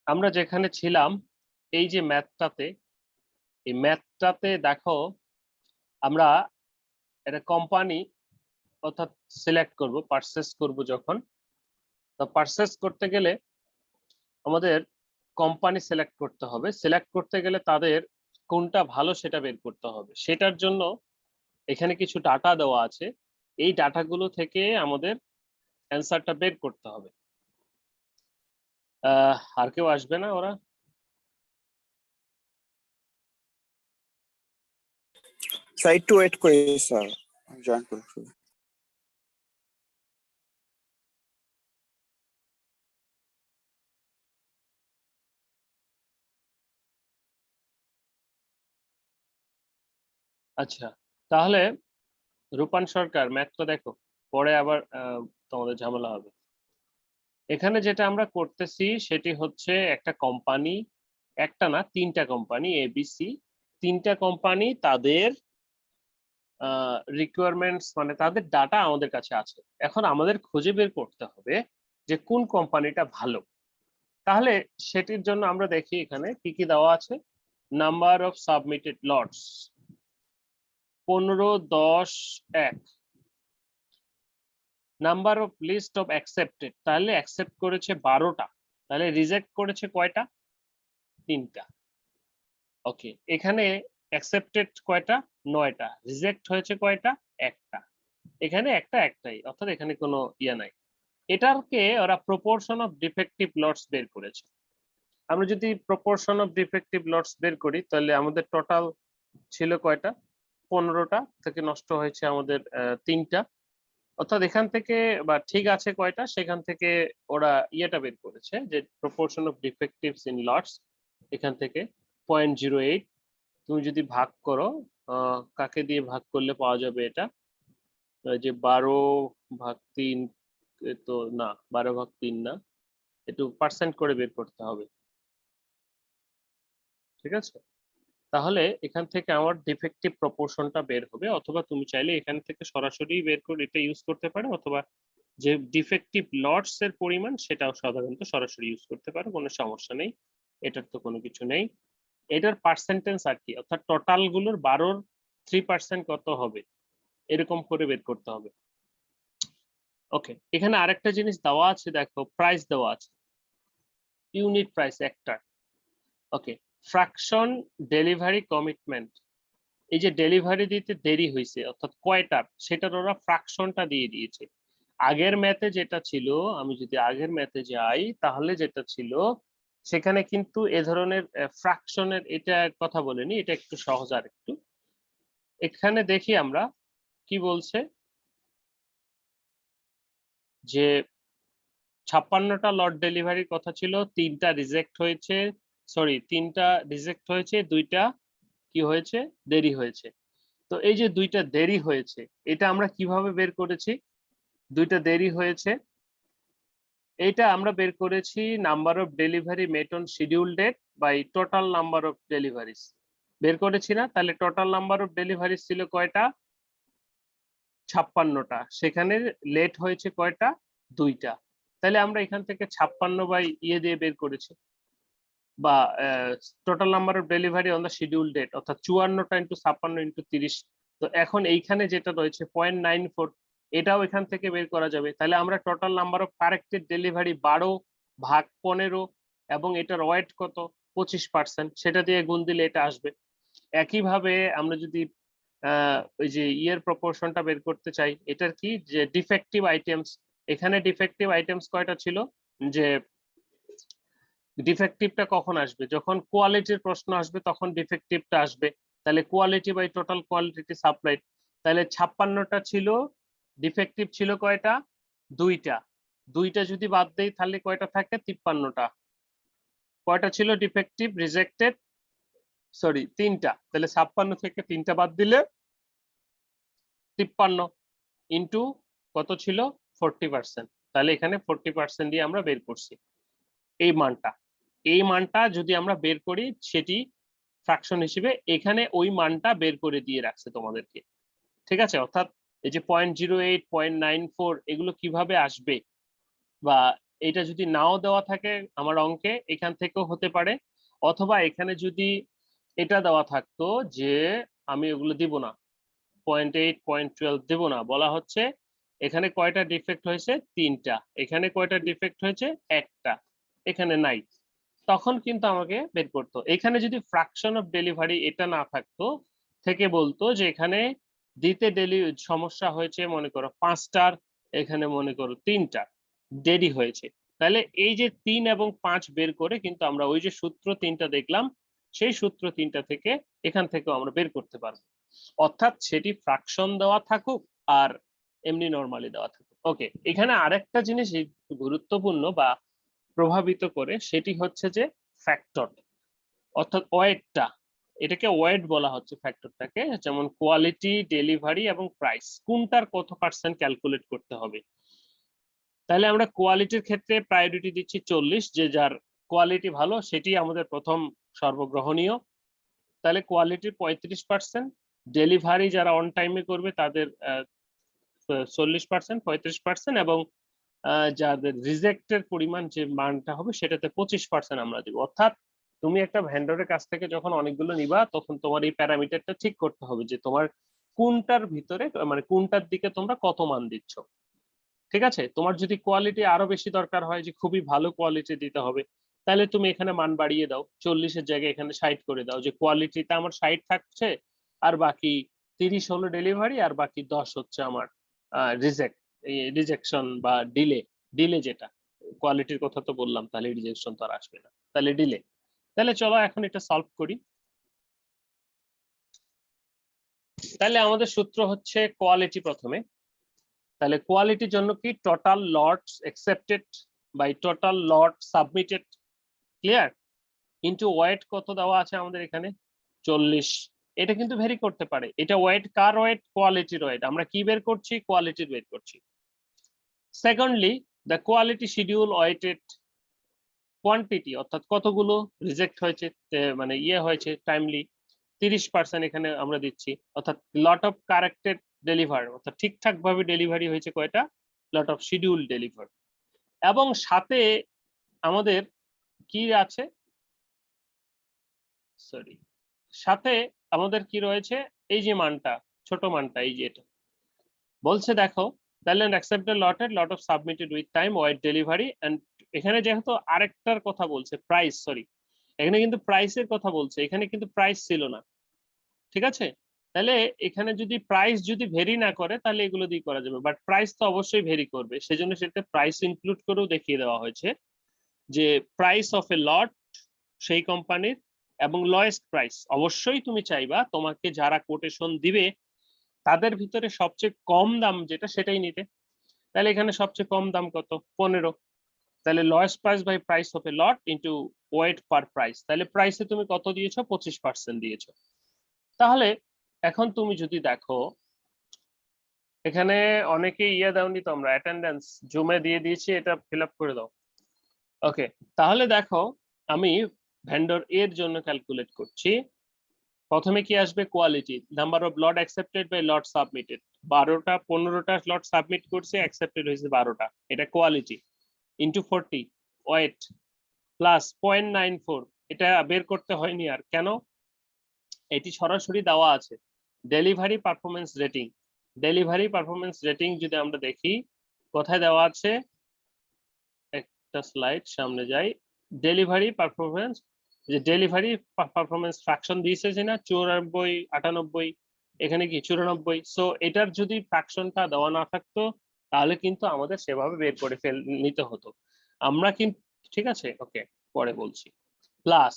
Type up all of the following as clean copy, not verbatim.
আমরা যেখানে ছিলাম এই যে ম্যাথটাতে, এই ম্যাথটাতে দেখো আমরা একটা কোম্পানি অর্থাৎ সিলেক্ট করব, পারচেজ করব যখন, তো পারচেজ করতে গেলে আমাদের কোম্পানি সিলেক্ট করতে হবে। সিলেক্ট করতে গেলে তাদের কোনটা ভালো সেটা বের করতে হবে। সেটার জন্য এখানে কিছু ডাটা দেওয়া আছে, এই ডাটাগুলো থেকে আমাদের অ্যান্সারটা বের করতে হবে। আর কেউ আসবে না ওরা? স্যার একটু ওয়েট করি স্যার, জয়েন করছি। আচ্ছা, তাহলে রূপান সরকার ম্যাথটা দেখো, পরে আবার তোমাদের ঝামেলা হবে। এখানে যেটা আমরা করতেছি সেটি হচ্ছে একটা কোম্পানি, একটা না তিনটা কোম্পানি এবিসি, তিনটা কোম্পানি তাদের রিকোয়ারমেন্টস মানে তাদের ডাটা আমাদের কাছে আছে। এখন আমাদের খুঁজে বের করতে হবে যে কোন কোম্পানিটা ভালো। তাহলে সেটির জন্য আমরা দেখি এখানে কি কি দেওয়া আছে। Number of submitted lots 15, 10, 1। Number of list of accepted, তাহলে অ্যাকসেপ্ট করেছে 12টা, তাহলে রিজেক্ট করেছে কয়টা? 3টা। ওকে, এখানে অ্যাকসেপ্টেড কয়টা? 9টা। রিজেক্ট হয়েছে কয়টা? একটা। এখানে একটাই, অর্থাৎ এখানে কোনো ইয়া নাই। এটাকে ওরা প্রপোর্শন অফ ডিফেক্টিভ লটস বের করেছে। আমরা যদি প্রপোর্শন অফ ডিফেক্টিভ লটস বের করি তাহলে আমাদের টোটাল ছিল কয়টা? 15টা, থেকে নষ্ট হয়েছে আমাদের 3টা। অর্থাৎ এখান থেকে বা ঠিক আছে কয়টা, সেখান থেকে ওরা ইয়েটা বের করেছে যে প্রপোর্শন অফ ডিফেক্টিভস ইন লটস, এখান থেকে 0.08। তুমি যদি ভাগ করো, কাকে দিয়ে ভাগ করলে পাওয়া যাবে এটা? যে 12/3, তো না 12/3 না, একটু পার্সেন্ট করে বের করতে হবে। ঠিক আছে, তাহলে এখান থেকে আমার ডিফেক্টিভ প্রপোর্শনটা বের হবে। অথবা তুমি চাইলে এখান থেকে সরাসরি বের করে এটা ইউজ করতে পারো, অথবা যে ডিফেক্টিভ লটস এর পরিমাণ সেটাও সাধারণত সরাসরি ইউজ করতে পারো, কোনো সমস্যা নেই, এটার তো কোনো কিছু নেই। এটার পার্সেন্টেজ আর কি, অর্থাৎ টোটাল গুলোর 12-র 3% কত হবে, এরকম করে বের করতে হবে। ওকে, এখানে আরেকটা জিনিস দেওয়া আছে, দেখো প্রাইস দেওয়া আছে, ইউনিট প্রাইস একটা। ওকে, ফ্র্যাকশন ডেলিভারি কমিটমেন্ট, এই যে ডেলিভারি দিতে দেরি হয়েছে অর্থাৎ কয়টার, সেটার ওরা ফ্র্যাকশনটা দিয়ে দিয়েছে। আগের ম্যাথে যেটা ছিল, আমি যদি আগের ম্যাথে যাই তাহলে যেটা ছিল সেখানে কিন্তু এ ধরনের ফ্র্যাকশনের এটা কথা বলেনি, এটা একটু সহজ। আর একটু এখানে দেখি আমরা কি বলছে, যে 56টা লট ডেলিভারির কথা ছিল, 3টা রিজেক্ট হয়েছে, সরি 3টা রিজেক্ট হয়েছে, 2টা কি হয়েছে? দেরি হয়েছে। তো এই যে 2টা দেরি হয়েছে, এটা আমরা কিভাবে বের করেছি? 2টা দেরি হয়েছে, এটা আমরা বের করেছি number of delivery met on schedule date by total number of deliveries, বের করেছি না? তাহলে টোটাল নাম্বার অফ ডেলিভারিজ ছিল কয়টা? 56টা। সেখানে লেট হয়েছে কয়টা? 2টা। তাহলে আমরা এখান থেকে 56 বাই ইয়ে দিয়ে বের করেছি, বা total number of delivery on the schedule date, অর্থাৎ 54টা ইন্টু 56 ইন্টু 30। তো এখন এইখানে যেটা রয়েছে 0.94, এটাও এখান থেকে বের করা যাবে। তাহলে আমরা total number of corrected delivery 12/15 এবং এটার ওয়েট কত? 25%, সেটা দিয়ে গুণ দিলে এটা আসবে। একইভাবে আমরা যদি ওই যে ইয়ের প্রপোর্শনটা বের করতে চাই, এটার কি, যে ডিফেক্টিভ আইটেমস, এখানে ডিফেক্টিভ আইটেমস কয়টা ছিল? যে ডিফেক্টিভটা কখন আসবে? যখন কোয়ালিটির প্রশ্ন আসবে তখন ডিফেক্টিভটা আসবে। তাহলে quality by total quality supplied, তাহলে 56টা ছিল, ডিফেক্টিভ ছিল কয়টা? 2টা। 2টা যদি বাদ দেই তাহলে কয়টা থাকে? 53টা। কয়টা ছিল ডিফেক্টিভ রিজেক্টেড? সরি 3টা। তাহলে 56 থেকে 3টা বাদ দিলে 53 ইন্টু কত ছিল? 40%। তাহলে এখানে 40% দিয়ে আমরা বের করছি এই মানটা। এই মানটা যদি আমরা বের করি সেটি ফ্র্যাকশন হিসেবে, এখানে ওই মানটা বের করে দিয়ে রাখছে তোমাদেরকে। ঠিক আছে, অর্থাৎ এই যে 0.08, 0.94 এগুলো কিভাবে আসবে বা এটা যদি নাও দেওয়া থাকে আমার অঙ্কে এখান থেকেও হতে পারে, অথবা এখানে যদি এটা দেওয়া থাকতো যে আমি এগুলো দিব না, 0.8 0.12 দেব না, বলা হচ্ছে এখানে কয়টা ডিফেক্ট হয়েছে 3টা, এখানে কয়টা ডিফেক্ট হয়েছে 1টা, এখানে নাই, তখন কিন্তু আমাকে বের করতো। এখানে যদি ফ্র্যাকশন অফ ডেলিভারি এটা না থাকতো, থেকে বলতো যে এখানে দিতে সমস্যা হয়েছে মনে করো 5টার, এখানে মনে করো 3টা দেরি হয়েছে, তাহলে এই যে 3 এবং 5 বের করে কিন্তু আমরা ওই যে সূত্র 3টা দেখলাম, সেই সূত্র 3টা থেকে এখান থেকেও আমরা বের করতে পারবো, অর্থাৎ সেটি ফ্র্যাকশন দেওয়া থাকুক আর এমনি নরমালি দেওয়া থাকুক। ওকে, এখানে আরেকটা জিনিস গুরুত্বপূর্ণ বা প্রভাবিত করে, সেটি হচ্ছে যে ফ্যাক্টর, অর্থাৎ ওয়েটটা, এটাকে ওয়েট বলা হচ্ছে ফ্যাক্টরটাকে, যেমন কোয়ালিটি, ডেলিভারি এবং প্রাইস, কোনটার কত পার্সেন্ট ক্যালকুলেট করতে হবে। তাহলে আমরা কোয়ালিটির ক্ষেত্রে প্রায়োরিটি দিচ্ছি 40, যে যার কোয়ালিটি ভালো সেটি আমাদের প্রথম সর্বগ্রহণীয়, তাহলে কোয়ালিটির 35%, ডেলিভারি যারা অন টাইমে করবে তাদের 40%, 35%, এবং যাদের রিজেক্টের পরিমাণ যে মানটা হবে সেটাতে 25% আমরা দিব। অর্থাৎ তুমি একটা ভেন্ডরের কাছ থেকে যখন অনেকগুলো নিবা, তখন তোমার এই প্যারামিটারটা ঠিক করতে হবে যে তোমার কোনটার ভিতরে, মানে কোনটার দিকে তোমরা কত মান দিচ্ছ। ঠিক আছে, তোমার যদি কোয়ালিটি আরো বেশি দরকার হয়, যে খুবই ভালো কোয়ালিটি দিতে হবে, তাহলে তুমি এখানে মান বাড়িয়ে দাও, 40-এর জায়গায় এখানে 60 করে দাও, যে কোয়ালিটিতে আমার 60 থাকছে, আর বাকি 30 হলো ডেলিভারি, আর বাকি 10 হচ্ছে আমার রিজেকশন বা ডিলে যেটা, কোয়ালিটির কথা তো বললাম, তাহলে রিজেকশন তো আর আসবে না, তাহলে ডিলে। তাহলে চলো এখন এটা সলভ করি। তাহলে আমাদের সূত্র হচ্ছে কোয়ালিটি প্রথমে, তাহলে কোয়ালিটির জন্য কি total lots accepted by total lot submitted, clear, into weight কত দেওয়া আছে আমাদের এখানে 40। এটা কিন্তু ভেরি করতে পারে, এটা ওয়েট কার ওয়েট, কোয়ালিটির ওয়েট, আমরা কি বের করছি, কোয়ালিটির বের করছি। Secondly the quality schedule weighted quantity, অর্থাৎ কতগুলো রিজেক্ট হয়েছে, মানে হয়েছে টাইমলি 30% এখানে আমরা দিচ্ছি, অর্থাৎ লট অফ কারেক্টেড ডেলিভার, অর্থাৎ ঠিকঠাক ভাবে ডেলিভারি হয়েছে কয়টা, লট অফ শিডিউল ডেলিভার, এবং সাথে আমাদের কি আছে, সরি, সাথে আমাদের কি রয়েছে, এই যে মানটা, ছোট মানটা, এই যে এটা বলছে, দেখো, তাহলে accepted lotted lot of submitted with time wide delivery, and এখানে যেহেতু আরেকটার কথা বলছে প্রাইস, সরি, এখানে কিন্তু প্রাইসের কথা বলছে, এখানে কিন্তু প্রাইস ছিল না, ঠিক আছে, তাহলে এখানে যদি প্রাইস যদি ভেরি না করে তাহলে এগুলো দিয়ে করা যাবে, বাট প্রাইস তো অবশ্যই ভেরি করবে, সেজন্য সেটা প্রাইস ইনক্লুড করেও দেখিয়ে দেওয়া হয়েছে, যে প্রাইস অফ এ লট সেই কোম্পানির, এবং লয়েস্ট প্রাইস, অবশ্যই তুমি চাইবা তোমাকে যারা কোটেশন দিবে তাদের ভিতরে সবচেয়ে কম দাম যেটা সেটাই নিতে, তাহলে এখানে সবচেয়ে কম দাম কত, 15, তাহলে lowest price by price of a lot into weight per price, তাহলে প্রাইসে তুমি কত দিয়েছো, 25% দিয়েছো। তাহলে এখন তুমি যদি দেখো, এখানে অনেকে দাওনি তো, আমরা অ্যাটেন্ডেন্স জুমে দিয়ে দিয়েছি, এটা ফিল আপ করে দাও। ওকে, তাহলে দেখো আমি ভেন্ডর এর জন্য ক্যালকুলেট করছি। প্রথমে কি আসবে, quality, number of lot accepted by lot submitted, 12টা 15টা লট সাবমিট করছে, অ্যাকসেপ্টেড হয়েছে 12টা, এটা কোয়ালিটি, ইনটু 40 ওয়েট প্লাস 0.94, এটা বের করতে হয়নি আর, কেন, এটি সরাসরি দেওয়া আছে, delivery performance rating, delivery performance rating যদি আমরা দেখি কোথায় দেওয়া আছে, একটা স্লাইড সামনে যাই, ডেলিভারি পারফরমেন্স, যে ডেলিভারি পারফরমেন্স ফ্র্যাকশন দিয়েছে যে না 94 98, এখানে কি 94, সো এটার যদি ফ্র্যাকশনটা দেওয়া না থাকতো তাহলে কিন্তু আমাদের সেভাবে বের করে নিতে হতো, আমরা কিন্তু, ঠিক আছে, ওকে পরে বলছি, প্লাস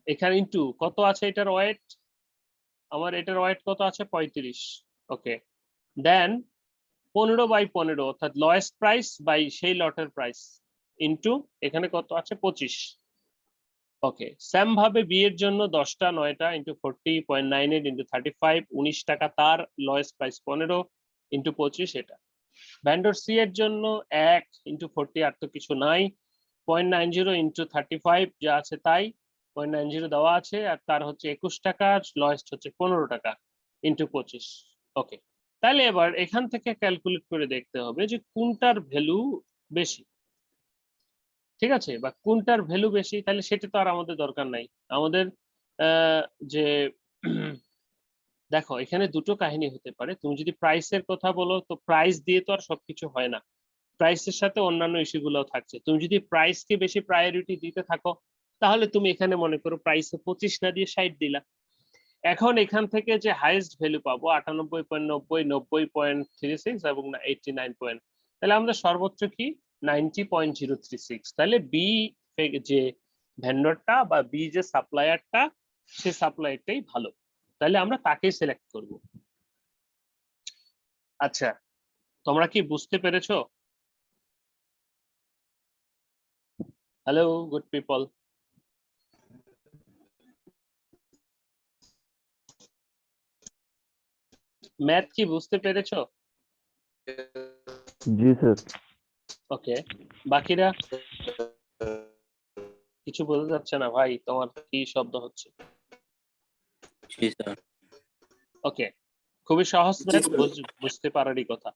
এখানে ইনটু কত আছে এটার ওয়েট, আমার এটার ওয়েট কত আছে 35, ওকে, দেন 15/15, অর্থাৎ লয়েস্ট প্রাইস বাই সেই লটের প্রাইস, ইনটু এখানে কত আছে 25, ওকে, সেম ভাবে বি এর জন্য 10টা 9টা ইনটু 40.98 ইনটু 35, 19 টাকা তার, লয়েস্ট প্রাইস 15 ইনটু 25, এটা ভেন্ডর সি এর জন্য 1 ইনটু 40, আর তো কিছু নাই, 0.90 ইনটু 35 যা আছে তাই, 0.90 দেওয়া আছে, আর তার হচ্ছে 21 টাকা, লয়েস্ট হচ্ছে 15 টাকা ইনটু 25, ওকে, তাহলে এবার এখান থেকে ক্যালকুলেট করে দেখতে হবে যে কোনটার ভ্যালু বেশি, ঠিক আছে, বা কোনটার ভ্যালু বেশি, তাহলে সেটা তো আর আমাদের দরকার নাই। আমাদের যে দেখো এখানে দুটো কাহিনী হতে পারে। তুমি যদি প্রাইসের কথা বলো, তো প্রাইস দিয়ে তো আর সবকিছু হয় না, প্রাইসের সাথে অন্যান্য ইস্যুগুলোও থাকছে। তুমি যদি প্রাইসকে বেশি প্রায়োরিটি দিতে থাকো, তাহলে তুমি এখানে মনে করো প্রাইসে 25 না দিয়ে 60 দিলা। এখন এখান থেকে যে হাইয়েস্ট ভ্যালু পাবো 98.90, 90.36 এবং 89 পয়েন্ট, তাহলে আমরা সর্বোচ্চ কি 90.036, তাহলে বি যে ভেন্ডরটা বা বি যে সাপ্লায়ারটা, সে সাপ্লায়ারটাই ভালো, তাহলে আমরা তাকেই সিলেক্ট করব। আচ্ছা, তোমরা কি বুঝতে পেরেছো? হ্যালো গুড পিপল, ম্যাথ কি বুঝতে পেরেছো? জি স্যার। ওকে, বাকিরা কিছু বোঝা যাচ্ছে না ভাই, তোমার কি শব্দ হচ্ছে? জি স্যার। ওকে, খুবই সহজ ম্যাথ, বুঝতে পারারই কথা।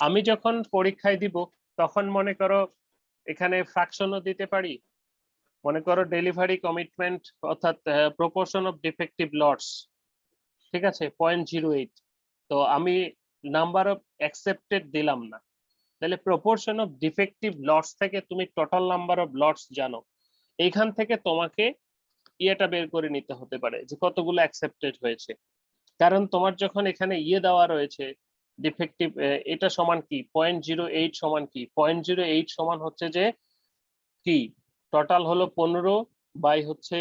আমি যখন পরীক্ষায় দিব তখন মনে করো এখানে ফ্র্যাকশনও দিতে পারি, মনে করো ডেলিভারি কমিটমেন্ট অর্থাৎ প্রপোর্শন অফ ডিফেক্টিভ লটস, ঠিক আছে 0.08, তো আমি নাম্বার অফ অ্যাকসেপ্টেড দিলাম না, তাহলে প্রপোর্শন অফ ডিফেক্টিভ লটস থেকে তুমি টোটাল নাম্বার অফ লটস জানো, এইখান থেকে তোমাকে ইয়েটা বের করে নিতে হতে পারে যে কতগুলো অ্যাকসেপ্টেড হয়েছে। কারণ তোমার যখন এখানে ইয়ে দেওয়া রয়েছে ডিফেক্টিভ, এটা সমান কি 0.08 সমান কি 0.08 সমান হচ্ছে যে কি টোটাল হলো 15 বাই হচ্ছে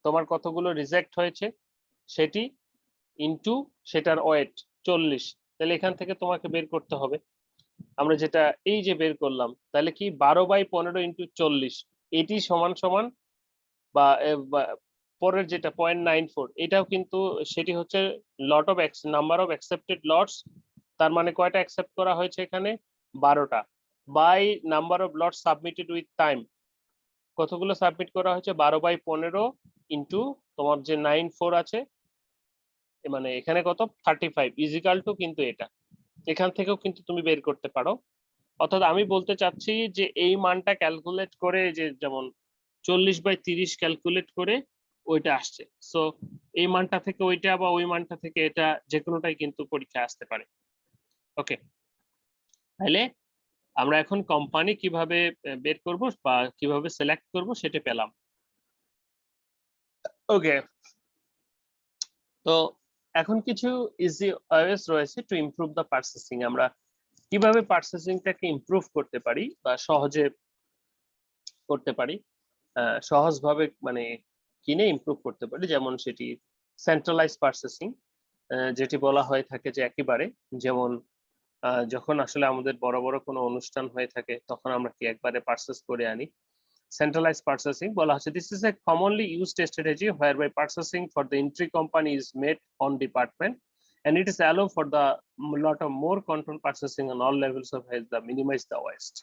তোমার কতগুলো রিজেক্ট হয়েছে সেটি ইনটু সেটার ওয়েট 40, তাহলে এখান থেকে তোমাকে বের করতে হবে। আমরা যেটা এই যে বের করলাম, তাহলে কি 12/15 ইনটু 40, এটি সমান সমান বা পরের যেটা 0.94, এটাও কিন্তু সেটি হচ্ছে lot of number of accepted lots, তার মানে কয়টা অ্যাকসেপ্ট করা হয়েছে এখানে 12টা, by number of lots submitted with time, কতগুলো সাবমিট করা হয়েছে 12/15 ইনটু তোমার যে 94 আছে, মানে এখানে কত 35 ইজিক্যাল টু কিন্তু এটা, এখান থেকেও কিন্তু তুমি বের করতে পারো। অর্থাৎ আমি বলতে চাচ্ছি যে এই মানটা ক্যালকুলেট করে, যে যেমন 40/30 ক্যালকুলেট করে ওইটা আসছে, সো এই মানটা থেকে ওইটা বা ওই মানটা থেকে এটা যে কোনোটাই কিন্তু পরীক্ষা আসতে পারে। ওকে, তাহলে আমরা এখন কোম্পানি কিভাবে বের করব বা কিভাবে সিলেক্ট করব সেটা পেলাম। ওকে, তো এখন কিছু ইজি ওয়েস রয়েছে টু ইমপ্রুভ দ্য পারচেসিং, আমরা কিভাবে পারচেসিংটাকে ইমপ্রুভ করতে পারি বা সহজে করতে পারি, সহজভাবে মানে কিনে ইমপ্রুভ করতে পারি, যেমন সেটি সেন্ট্রালাইজ পারচেসিং, যেটি বলা হয়ে থাকে যে একেবারে যেমন যখন আসলে আমাদের বড় বড় কোনো অনুষ্ঠান হয়ে থাকে তখন আমরা কি একবারে পারচেস করে আনি, সেন্ট্রালাইজ পারচেসিং বলা হচ্ছে this is a commonly used strategy whereby purchasing for the entry company is made on department and it is allow for the lot of more control purchasing on all levels of health the minimize the waste।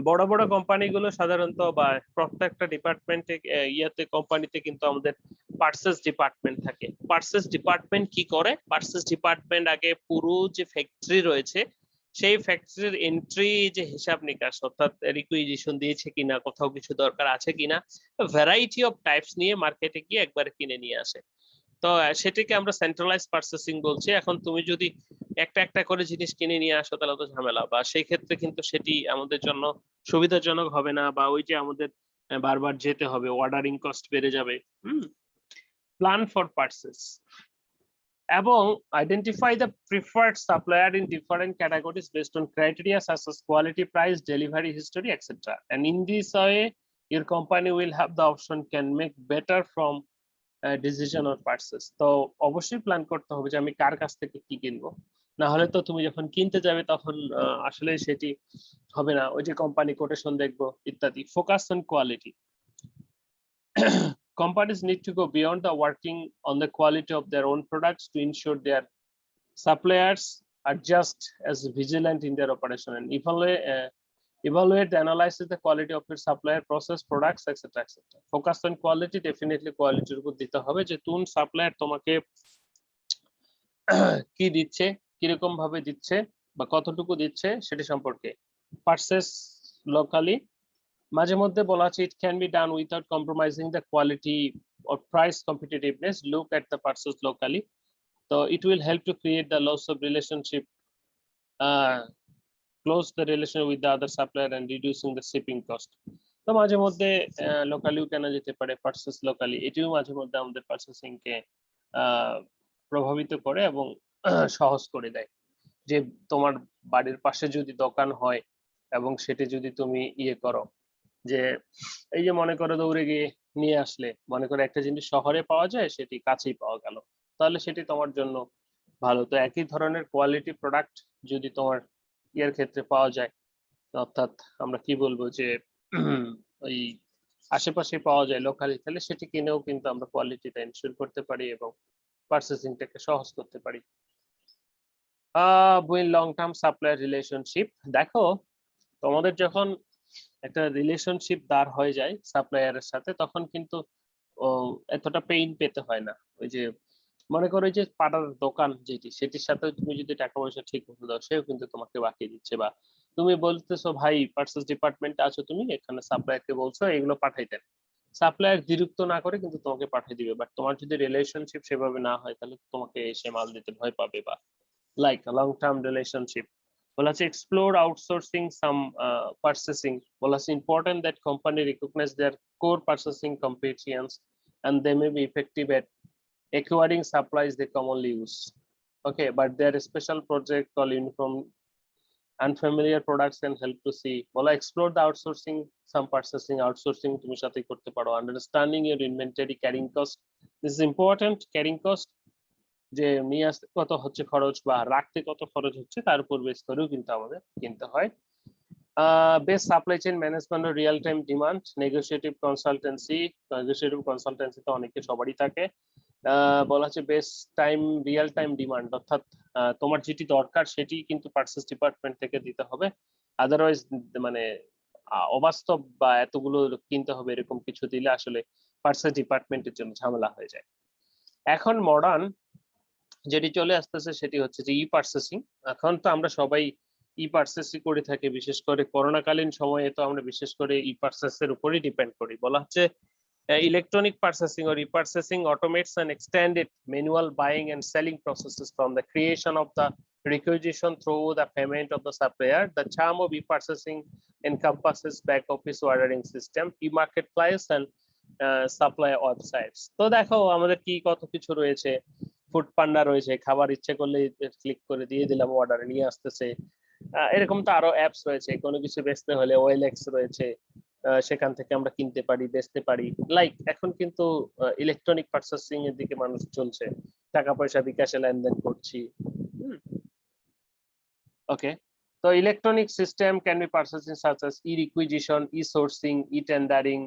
বড় বড় কোম্পানিগুলো সাধারণত বা প্রত্যেকটা ডিপার্টমেন্টে ইয়াতে কোম্পানিতে কিন্তু আমাদের পার্সেস ডিপার্টমেন্ট থাকে। পার্সেস ডিপার্টমেন্ট কি করে, পার্সেস ডিপার্টমেন্ট আগে পুরো যে ফ্যাক্টরি রয়েছে সেই ফ্যাক্টরির এন্ট্রি যে হিসাব নিকাশ অর্থাৎ রিকুইজিশন দিয়েছে কিনা, কোথাও কিছু দরকার আছে কিনা, ভ্যারাইটি অফ টাইপস নিয়ে মার্কেটে গিয়ে একবারে কিনে নিয়ে আসে। তো সেটাকে আমরা সেন্ট্রালাইজ পারচেসিং বলছি। এখন তুমি যদি একটা একটা করে জিনিস কিনে নিয়ে আসো তাহলে তো ঝামেলা, বা সেই ক্ষেত্রে কিন্তু সেটি আমাদের জন্য সুবিধাজনক হবে না, বা ওই যে আমাদের বারবার যেতে হবে, অর্ডারিং কস্ট বেড়ে যাবে। প্ল্যান ফর পারচেস এবং identify the preferred supplier in different categories based on criteria such as quality, price, delivery history, etc. And in this way your company will have the option can make better from decision or purchase. তো অবশ্যই plan করতে হবে যে আমি কার কাছ থেকে কি কিনবো, না হলে তো তুমি যখন কিনতে যাবে তখন আসলে সেটি হবে না, ওই যে কোম্পানি কোটেশন দেখবো ইত্যাদি। Focus on quality, companies need to go beyond the working on the quality of their own products to ensure their suppliers are just as vigilant in their operation and evaluate the analysis the quality of your supplier process products etc etc. Focus on quality, definitely quality উপর দিতে হবে যে কোন supplier তোমাকে কি দিচ্ছে, কিরকম ভাবে দিচ্ছে বা কতটুকু দিচ্ছে সেটা সম্পর্কে। পারচেস লোকালি মাঝে মধ্যে বলা আছে it can be done without compromising the quality or price competitiveness. Look at the purchase locally. So it will help to create the loss of relationship, close the relation with the other supplier and reducing the shipping cost. তো মাঝে মধ্যে লোকালিও কেনা যেতে পারে, purchase locally, এটিও মাঝে মধ্যে আমাদের পার্সেসিং কে প্রভাবিত করে এবং সহজ করে দেয়। যে তোমার বাড়ির পাশে যদি দোকান হয় এবং সেটি যদি তুমি ইয়ে করো, যে এই যে মনে করো দৌড়ে গিয়ে নিয়ে আসলে, মনে করো একটা জিনিস শহরে পাওয়া যায় সেটি কাছেই পাওয়া গেল, তাহলে সেটি তোমার জন্য ভালো। তো একই ধরনের কোয়ালিটি প্রোডাক্ট যদি তোমার ইয়ের ক্ষেত্রে পাওয়া যায়, অর্থাৎ আমরা কি বলবো যে ওই আশেপাশে পাওয়া যায় লোকালি, তাহলে সেটি কিনেও কিন্তু আমরা কোয়ালিটিটা এনশিওর করতে পারি এবং পারচেসিংটাকে সহজ করতে পারি। Build long term supply relationship, দেখো তোমাদের যখন একটা রিলেশনশিপ দাঁড় হয়ে যায় সাপ্লায়ারের সাথে, তখন কিন্তু এতটা পেইন পেতে হয় না। ওই যে মনে করো যে পাড়ার দোকান যেটি, সেটির সাথে তুমি যদি টাকা পয়সা ঠিক মতো দাও, সেও কিন্তু তোমাকে বাকি দিচ্ছে, বা তুমি বলতেছো ভাই পার্সেস ডিপার্টমেন্টে আছো তুমি, এখানে সাপ্লায়ারকে বলছো এগুলো পাঠাইতেন, সাপ্লায়ার দ্বিরুক্ত না করে কিন্তু তোমাকে পাঠিয়ে দিবে। বাট তোমার যদি রিলেশনশিপ সেভাবে না হয়, তাহলে তোমাকে এসে মাল দিতে ভয় পাবে। বা লাইক লং টার্ম রিলেশনশিপ বলা আছে এক্সপ্লোর আউটসোর্সিং সাম পার্সেসিং, বলা আছে important that company recognize their core purchasing competitions and they may be effective at acquiring supplies they commonly use. Okay, but there is special project called uniform unfamiliar products can help to see. Bola explore the outsourcing, some purchasing outsourcing তুমি সাথে করতে পারো। Understanding your inventory carrying cost, this is important. Carrying cost যে নিয়ে আসতে কত হচ্ছে খরচ বা রাখতে কত খরচ হচ্ছে, তার উপর বেস করেও কিন্তু আমাদের কিনতে হয়। বেস্ট সাপ্লাই চেইন ম্যানেজমেন্ট ও real time demand, negotiative consultancy, negotiative consultancy তো অনেকে সবারই থাকে। বলা হচ্ছে best time real time demand, অর্থাৎ তোমার যেটি দরকার সেটি কিন্তু পার্সেস ডিপার্টমেন্ট থেকে দিতে হবে, আদারওয়াইজ মানে অবাস্তব বা এতগুলো কিনতে হবে এরকম কিছু দিলে আসলে পার্সেস ডিপার্টমেন্টের জন্য ঝামেলা হয়ে যায়। এখন মডার্ন যেটি চলে আসতেছে সেটি হচ্ছে যে ই পার্সেসিং। এখন তো আমরা সবাই ই পার্সেসিং করে থাকি, বিশেষ করে করোনাকালীন সময়ে তো আমরা বিশেষ করে ই পার্সেসের উপরই ডিপেন্ড করি। বলা হচ্ছে electronic purchasing or e-purchasing automates and extended manual buying and selling processes from the creation of the requisition through the payment of the supplier. The charm of e-purchasing encompasses back office ordering system, e-marketplace and supply websites. তো দেখো আমাদের কি কত কিছু রয়েছে, food পান্ডা রয়েছে, খাবার ইচ্ছে করলে ক্লিক করে দিয়ে দিলাম, অর্ডার নিয়ে আসতেছে। এরকম তো আরো অ্যাপস রয়েছে, কোনো কিছু বেচতে হলে ওয়েলএক্স রয়েছে, সেখান থেকে আমরা কিনতে পারি, বেচতে পারি। লাইক এখন কিন্তু ইলেকট্রনিক পারচেসিং এর দিকে মানুষ চলছে, টাকা পয়সা বিকাশে লেনদেন করছি। ওকে, তো electronic system can be purchasing such as he requisition, E sourcing, E tendering,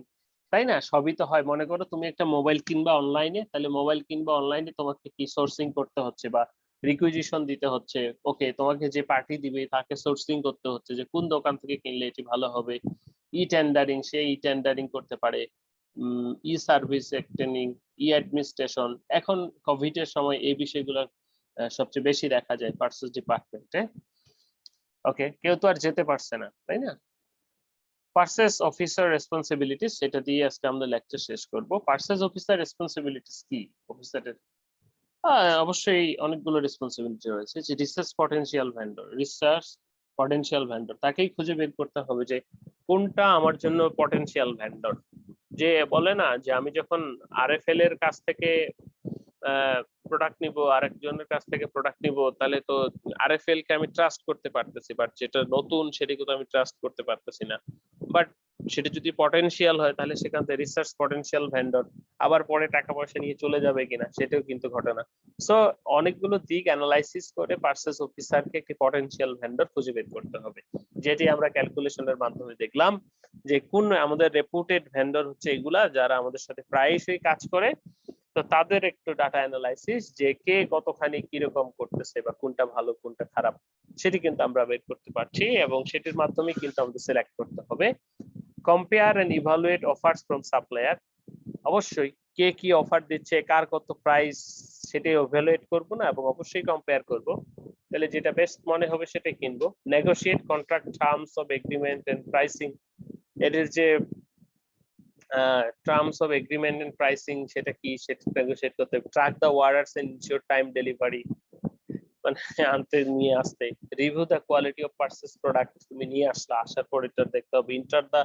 তাই না? সবই তো হয়। মনে করো তুমি একটা মোবাইল কিনবা অনলাইনে, তাহলে মোবাইল কিনবা অনলাইনে তোমাকে কি সোর্সিং করতে হচ্ছে বা রিকুইজিশন দিতে হচ্ছে। ওকে, তোমাকে যে পার্টি দিবে তাকে সোর্সিং করতে হচ্ছে যে কোন দোকান থেকে কিনলে এটি ভালো হবে। ই টেন্ডারিং, সে ই টেন্ডারিং করতে পারে। ই সার্ভিস এক্সটেন্ডিং, ই অ্যাডমিনিস্ট্রেশন। এখন কোভিড এর সময় এই বিষয়গুলো সবচেয়ে বেশি দেখা যায় পার্সেস ডিপার্টমেন্টে। ওকে, কেউ তো আর যেতে পারছে না, তাই না? পার্সেস অফিসার রেসপন্সিবিলিটিস, সেটা দিয়ে আজকে আমরা লেকচার শেষ করব। পার্সেস অফিসার রেসপন্সিবিলিটিস কি অফিসারের? অবশ্যই অনেকগুলো রেসপন্সিবিলিটি রয়েছে। যে research potential vendor, research potential vendor, তাকেই খুঁজে বের করতে হবে যে কোনটা আমার জন্য পটেনশিয়াল ভেন্ডর। যে বলে না যে আমি যখন আরএফএল এর কাছ থেকে প্রোডাক্ট নিব, আরেকজনের কাছ থেকে প্রোডাক্ট নিব, তাহলে তো আরএফএল কে আমি ট্রাস্ট করতে পারতেছি, বাট যেটা নতুন সেটাকে তো আমি ট্রাস্ট করতে পারতেছি না। বাট সেটা যদি পটেনশিয়াল হয়, তাহলে সেখান থেকে রিসার্চ পটেনশিয়াল ভেন্ডর, আবার পরে টাকা পয়সা নিয়ে চলে যাবে কিনা সেটাও কিন্তু ঘটে না। সো অনেকগুলো দিক অ্যানালাইসিস করে পার্সেস অফিসারকে একটি পটেনশিয়াল ভেন্ডর খুঁজে বের করতে হবে, যেটি আমরা ক্যালকুলেশনের মাধ্যমে দেখলাম যে কোন আমাদের রেপুটেড ভেন্ডর হচ্ছে এগুলা, যারা আমাদের সাথে প্রায়শই কাজ করে। তো তাদের একটু ডাটা অ্যানালাইসিস, যে কে কতখানি কিরকম করতেছে বা কোনটা ভালো কোনটা খারাপ, সেটি কিন্তু আমরা বের করতে পারছি এবং সেটির মাধ্যমে কিন্তু আমাদের সিলেক্ট করতে হবে। Compare and evaluate offers from supplier, অবশ্যই কে কি অফার দিচ্ছে, কার কত প্রাইস, সেটাই ইভালুয়েট করব না, এবং অবশ্যই কম্পেয়ার করব, তাহলে যেটা বেস্ট মনে হবে সেটাই কিনবো। Negotiate contract terms of agreement and pricing, এদের যে terms of agreement and pricing সেটা কি সেটা নেগোশিয়েট করতে হবে, track the orders and ensure time delivery, মানে আনতে নিয়ে আসতে, review the quality of purchase product, তুমি নিয়ে আসলে আসার পর এটা দেখতে হবে, ইন্টার দ্য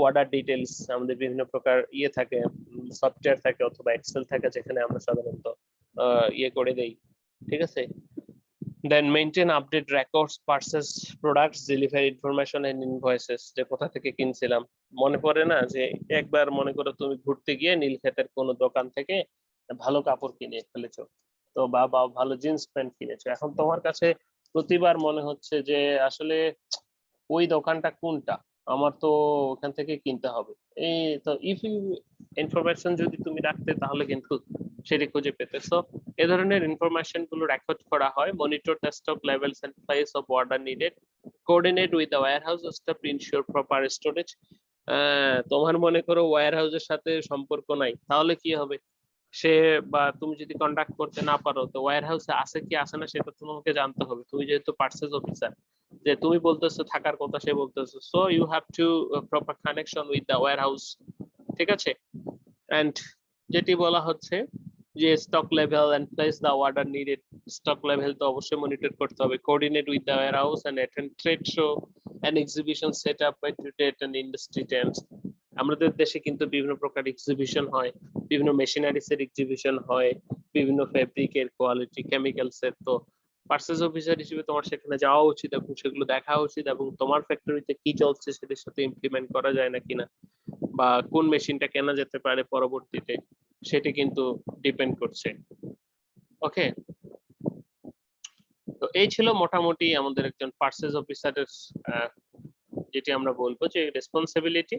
অর্ডার ডিটেলস, আমাদের বিভিন্ন প্রকার ইয়ে থাকে, সফটওয়্যার থাকে অথবা এক্সেল থাকে যেখানে আমরা সাধারণত ইয়ে করে দেই, ঠিক আছে। Then maintain update records purchase products delivery information and invoices, যে কোথা থেকে কিনছিলাম, মনে পড়ে না যে একবার মনে করো তুমি ঘুরতে গিয়ে নীলক্ষেতের কোনো দোকান থেকে ভালো কাপড় কিনে ফেলেছো, তো বা বা ভালো জিন্স প্যান্ট কিনেছো, এখন তোমার কাছে প্রতিবার মনে হচ্ছে যে আসলে ওই দোকানটা কোনটা, আমার তো ওখান থেকে কিনতে হবে। এই তো ইফ ইউ ইনফরমেশন যদি তুমি রাখতে তাহলে কিন্তু সেটি খুঁজে পেতে। সো এ ধরনের ইনফরমেশন গুলো রেকর্ড করা হয়। Monitor the stock levels and price of order needed, coordinate with the warehouse staff to ensure proper storage. তোমার মনে করো ওয়্যারহাউসের সাথে সম্পর্ক নাই, তাহলে কি হবে, সে বা তুমি যদি কন্ডাক্ট করতে না পারো তো ওয়্যারহাউসে আছে কি আছে না সেটা তোমাকে জানতে হবে, তুমি যেহেতু পারচেজ অফিসার, যে তুমি বলতেছো থাকার কথা সে বলতেছো, so you have to proper connection with the warehouse, ঠিক আছে। এন্ড যেটি বলা হচ্ছে যে stock level and place the order needed, stock level তো অবশ্যই মনিটর করতে হবে, coordinate with the warehouse and attend trade show and exhibition set up by trade and industry tense. আমাদের দেশে কিন্তু বিভিন্ন প্রকার এক্সিবিশন হয়, বিভিন্ন মেশিনারিজ এর এক্সিবিশন হয়, বিভিন্ন ফেব্রিকের কোয়ালিটি কেমিক্যালস এর, তো পারচেজ অফিসার হিসেবে তোমার সেখানে যাওয়া উচিত এবং সেগুলো দেখা উচিত এবং তোমার ফ্যাক্টরিতে কি চলছে সেটার সাথে ইমপ্লিমেন্ট করা যায় না কিনা বা কোন মেশিনটা কেনা যেতে পারে পরবর্তীতে সেটি কিন্তু ডিপেন্ড করছে। ওকে, তো এই ছিল মোটামুটি আমাদের একজন পারচেজ অফিসারের যেটি আমরা বলবো যে রেসপন্সিবিলিটি।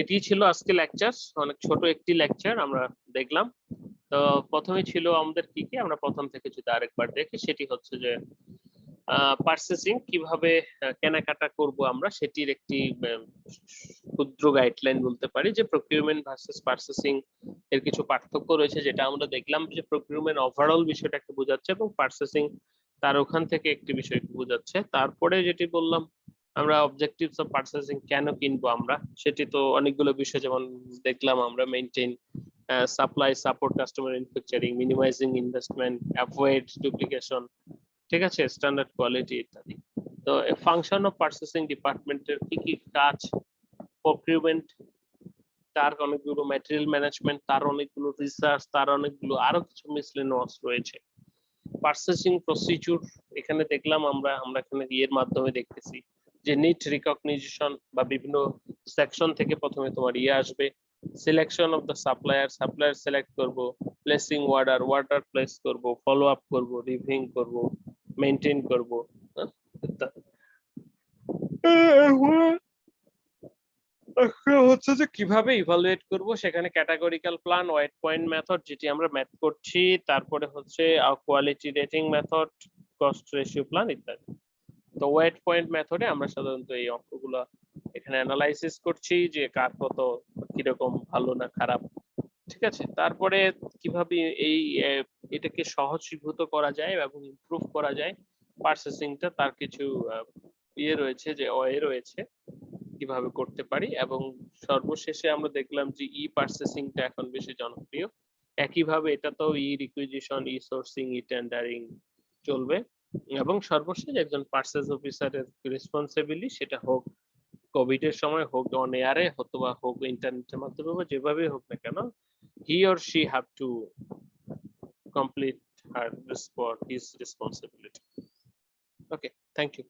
এটি ছিল আজকে লেকচার, অনেক ছোট একটি লেকচার আমরা দেখলাম। তো প্রথমে ছিল আমাদের কি কি, আমরা প্রথম থেকে যদি আরেকবার দেখি সেটি হচ্ছে যে পারচেসিং কিভাবে কেনাকাটা করব আমরা সেটির একটি ক্ষুদ্র গাইডলাইন বলতে পারি, যে প্রকিউরমেন্ট ভার্সেস পারচেসিং এর কিছু পার্থক্য রয়েছে, যেটা আমরা দেখলাম যে প্রকিউরমেন্ট ওভারঅল বিষয়টাকে বোঝাচ্ছে এবং পারচেসিং তার ওখান থেকে একটি বিষয় বোঝাচ্ছে। তারপরে যেটি বললাম আমরা অবজেক্টিভস অফ পারচেসিং, কেন কিনবো আমরা, সেটি তো অনেকগুলো বিষয় যেমন দেখলাম আমরা, maintain supply support customer manufacturing, minimising investment, avoid duplication, ঠিক আছে, স্ট্যান্ডার্ড কোয়ালিটি ইত্যাদি। তো ফাংশন অফ পারচেসিং ডিপার্টমেন্টের কি কি কাজ, প্রকিউরমেন্ট, তার অনেকগুলো ম্যাটেরিয়াল ম্যানেজমেন্ট, তার অনেকগুলো রিসার্চ, তার অনেকগুলো আরো কিছু মিসলেনিয়াস রয়েছে। পারচেসিং প্রসিডিউর এখানে দেখলাম আমরা এখানে এর মাধ্যমে দেখতেছি যে নিট রিকগনিশন বা বিভিন্ন সেকশন থেকে প্রথমে তোমার আসবে, selection of the supplier, supplier select করব, প্লেসিং অর্ডার, অর্ডার প্লেস করব, ফলো আপ করব, রিভিউইং করব, মেইনটেইন করব, হচ্ছে যে কিভাবে ইভালুয়েট করব, সেখানে categorical plan, weight point method যেটি আমরা ম্যাথ করছি, তারপরে হচ্ছে quality rating method, cost ratio plan ইত্যাদি। তো ওয়েট পয়েন্ট মেথডে আমরা সাধারণত এই অঙ্কগুলো এখানে অ্যানালাইসিস করছি যে কার কত কিরকম ভালো না খারাপ, ঠিক আছে। তারপরে কিভাবে এই এটাকে সহজীভূত করা যায় এবং ইমপ্রুভ করা যায় পারচেসিংটা, তার কিছু রয়েছে, যে ওয়ে রয়েছে কিভাবে করতে পারি। এবং সর্বশেষে আমরা দেখলাম যে ই পারচেসিংটা এখন বেশি জনপ্রিয়, একইভাবে এটাতেও ই রিকুইজিশন, ই সোর্সিং, ই টেন্ডারিং চলবে। এবং সর্বশেষ একজন পারচেজ অফিসারের রেসপন্সিবিলিটি, সেটা হোক কোভিড এর সময়, হোক অন এয়ারে, অথবা হোক ইন্টারনেটের মাধ্যমে, বা যেভাবে হোক না কেন, he or she have to complete her his responsibility. Okay, thank you.